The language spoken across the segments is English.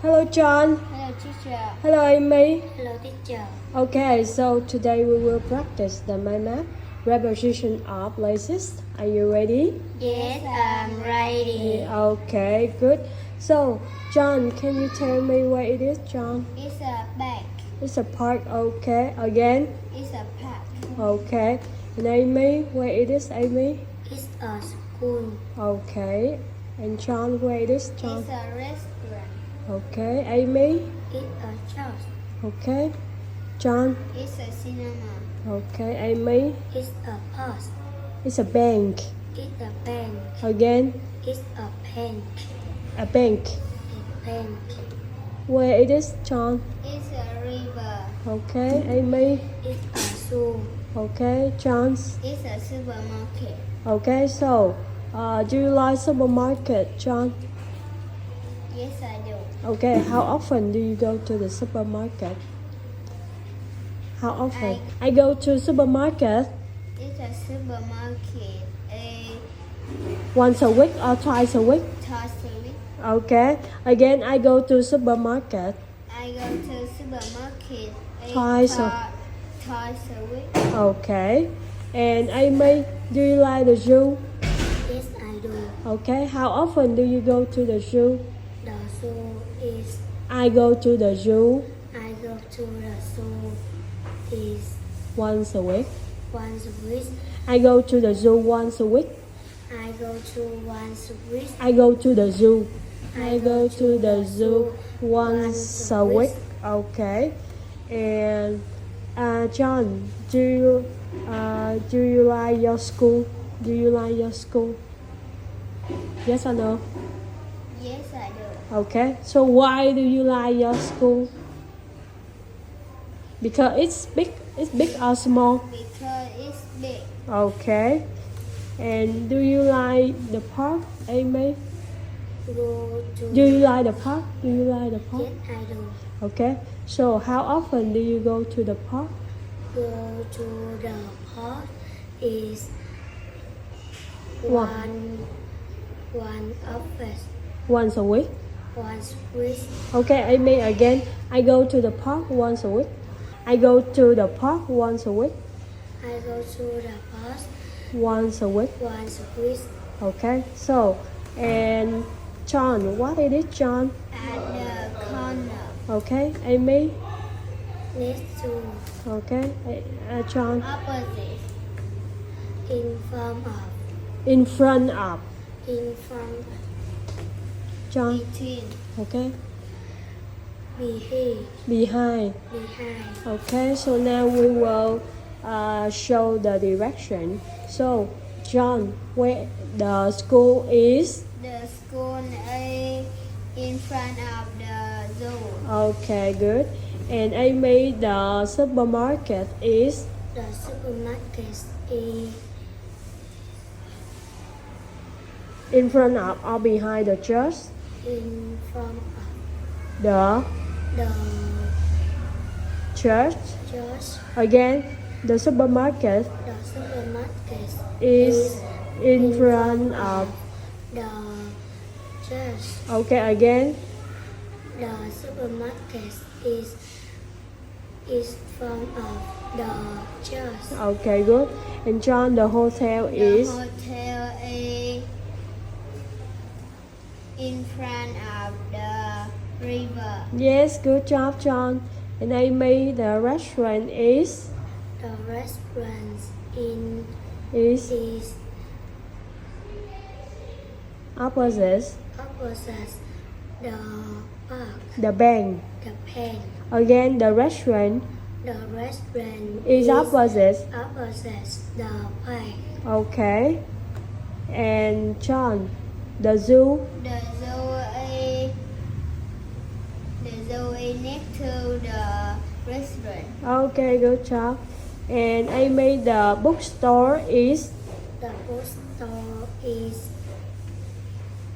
Hello, John. Hello, teacher. Hello, Amy. Hello, teacher. Okay, so today we will practice the mind map preposition of places. Are you ready? Yes, I'm ready. Okay, good. So, John, can you tell me where it is, John? It's a bag. It's a park. Okay. Again. It's a park. Okay. And Amy, where it is, Amy? It's a school. Okay. And John, where it is, John? It's a restaurant. Okay. Amy? It's a church. Okay. John? It's a cinema. Okay. Amy? It's a post. It's a bank. It's a bank. Again. It's a bank. A bank. A bank. Where it is, John? It's a river. Okay. Amy? It's a zoo. Okay. John's? It's a supermarket. Okay. So, do you like supermarket, John? Yes, I do. Okay. How often do you go to the supermarket? How often? I go to supermarket It's a supermarket. once a week or twice a week. Twice a week. Okay. Again, I go to supermarket. I go to supermarket Twice a week. Okay. And Amy, do you like the zoo? Yes, I do. Okay. How often do you go to the zoo? The zoo is. I go to the zoo I go to the zoo is once a week. once a week. I go to the zoo once a week. I go to once a week. I go to the zoo. I go to the zoo once a week. Okay. And John, do you like your school? Do you like your school? Yes or no? Yes, I do. Okay. So why do you like your school? Because it's big. It's big or small? Because it's big. Okay. And do you like the park, Amy? Go to. Do you like the park? Do you like the park? Yes, I do. Okay. So how often do you go to the park? Go to the park is One. one office Once a week. once a week. Okay, Amy, again. I go to the park once a week. I go to the park once a week. I go to the park Once a week. once a week. Okay. So, and John, what it is, John? At the corner Okay, Amy. next to Okay, John. opposite in front of In front of in front John. between Okay, behind behind. behind. Okay, so now we will show the direction. So, John, where the school is? The school is in front of the zoo. Okay, good. And Amy, the supermarket is? The supermarket is In front of or behind the church? in front of The the church. church. Again, the supermarket The supermarket is in front of. the church. Okay, again. The supermarket is front of the church. Okay, good. And John, the hotel is? The hotel is in front of the river. Yes, good job, John. And Amy, the restaurant is? The restaurant Is is opposite opposite the park. the bank. The pen. Again, the restaurant The restaurant is opposite. opposite the park. Okay. And John, the zoo? The zoo is next to the restaurant. Okay, good job. And Amy, the bookstore is? The bookstore is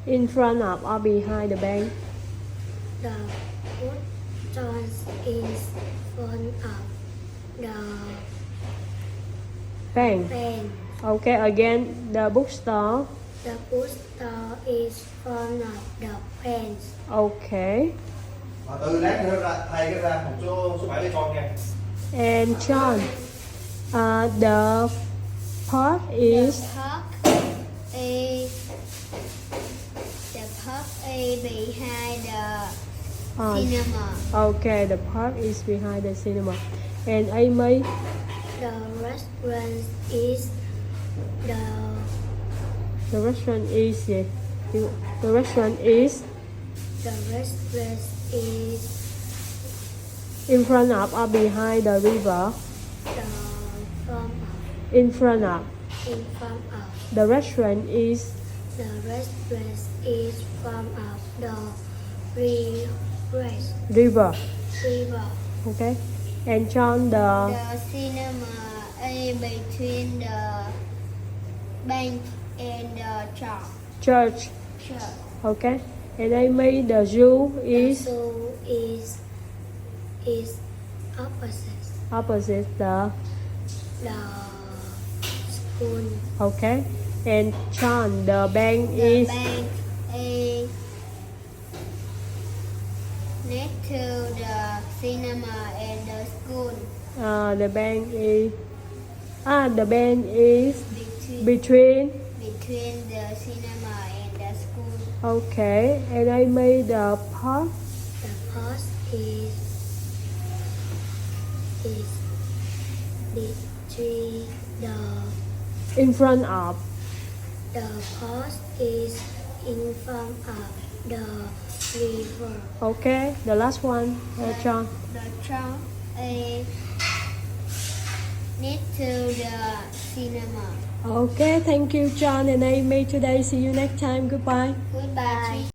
In front of or behind the bank? the bookstore is front of the Bank. pen. Okay, again, the bookstore. The bookstore is front of the pen. Okay. Từ lát nữa ra thay cái ra một số 7 cho con nha. And John, the park is The park is behind the on. cinema. Okay, the park is behind the cinema. And Amy, The restaurant is the restaurant is the restaurant is in front of or behind the river. In front of. The restaurant is from the river. river. Okay. And John, the The cinema is between the bank and the church. church. Okay. And Amy, the zoo The is zoo is opposite the. the school. Okay. And John, the bank The is bank is next to the cinema and the school. the bank is the bank is Between between. the cinema and the school. Okay. And Amy, the park The post is between in front of. the post is in front of the river. Okay. The last one, John. The trunk is next to the cinema. Okay. Thank you, John and Amy. Today. See you next time. Goodbye. Goodbye.